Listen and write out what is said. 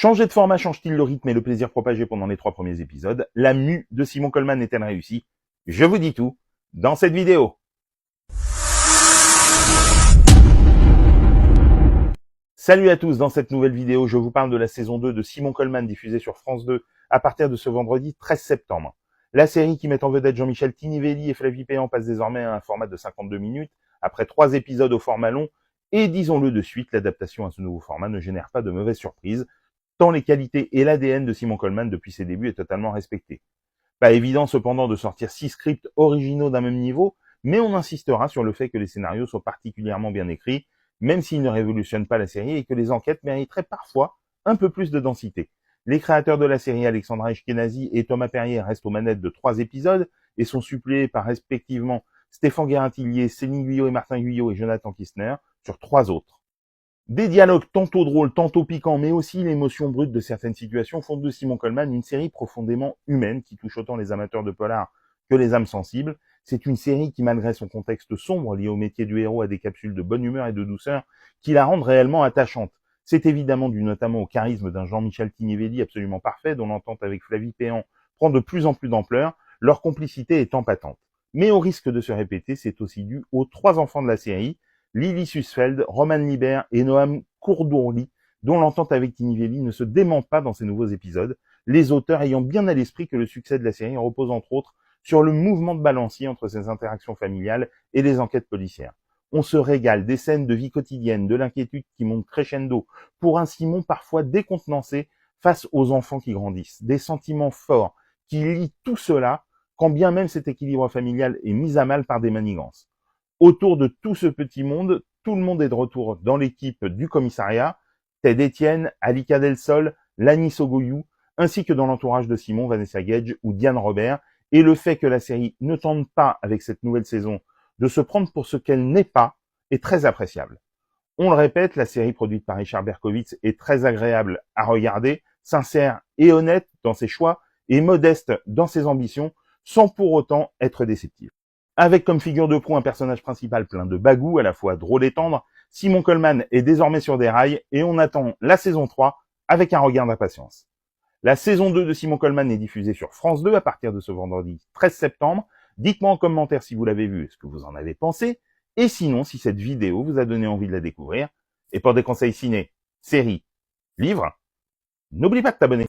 Changer de format change-t-il le rythme et le plaisir propagé pendant les 3 premiers épisodes? La mue de Simon Coleman est-elle réussie? Je vous dis tout dans cette vidéo. Salut à tous, dans cette nouvelle vidéo, je vous parle de la saison 2 de Simon Coleman diffusée sur France 2 à partir de ce vendredi 13 septembre. La série qui met en vedette Jean-Michel Tinivelli et Flavie Péan passe désormais à un format de 52 minutes après 3 épisodes au format long et disons-le de suite, l'adaptation à ce nouveau format ne génère pas de mauvaises surprises tant les qualités et l'ADN de Simon Coleman depuis ses débuts est totalement respecté. Pas évident cependant de sortir 6 scripts originaux d'un même niveau, mais on insistera sur le fait que les scénarios sont particulièrement bien écrits, même s'ils ne révolutionnent pas la série et que les enquêtes mériteraient parfois un peu plus de densité. Les créateurs de la série, Alexandra Eshkenazi et Thomas Perrier, restent aux manettes de 3 épisodes et sont suppléés par respectivement Stéphane Guérin-Tillier, Céline Guyot et Martin Guyot et Jonathan Kistner sur 3 autres. Des dialogues tantôt drôles, tantôt piquants, mais aussi l'émotion brute de certaines situations font de Simon Coleman une série profondément humaine qui touche autant les amateurs de polar que les âmes sensibles. C'est une série qui, malgré son contexte sombre lié au métier du héros, a des capsules de bonne humeur et de douceur qui la rendent réellement attachante. C'est évidemment dû notamment au charisme d'un Jean-Michel Tinivelli absolument parfait, dont l'entente avec Flavie Péan prend de plus en plus d'ampleur, leur complicité étant patente. Mais au risque de se répéter, c'est aussi dû aux 3 enfants de la série, Lily Sussfeld, Roman Libert et Noam Kourdourli, dont l'entente avec Tinivelli ne se dément pas dans ces nouveaux épisodes, les auteurs ayant bien à l'esprit que le succès de la série repose entre autres sur le mouvement de balancier entre ces interactions familiales et les enquêtes policières. On se régale des scènes de vie quotidienne, de l'inquiétude qui monte crescendo, pour un Simon parfois décontenancé face aux enfants qui grandissent, des sentiments forts qui lient tout cela, quand bien même cet équilibre familial est mis à mal par des manigances. Autour de tout ce petit monde, tout le monde est de retour dans l'équipe du commissariat, Ted Etienne, Alika Del Sol, Lani Sogoyou, ainsi que dans l'entourage de Simon, Vanessa Gage ou Diane Robert, et le fait que la série ne tente pas, avec cette nouvelle saison, de se prendre pour ce qu'elle n'est pas, est très appréciable. On le répète, la série produite par Richard Berkowitz est très agréable à regarder, sincère et honnête dans ses choix, et modeste dans ses ambitions, sans pour autant être déceptive. Avec comme figure de proue un personnage principal plein de bagou, à la fois drôle et tendre, Simon Coleman est désormais sur des rails et on attend la saison 3 avec un regard d'impatience. La saison 2 de Simon Coleman est diffusée sur France 2 à partir de ce vendredi 13 septembre. Dites-moi en commentaire si vous l'avez vue et ce que vous en avez pensé, et sinon si cette vidéo vous a donné envie de la découvrir. Et pour des conseils ciné, séries, livres, n'oublie pas de t'abonner.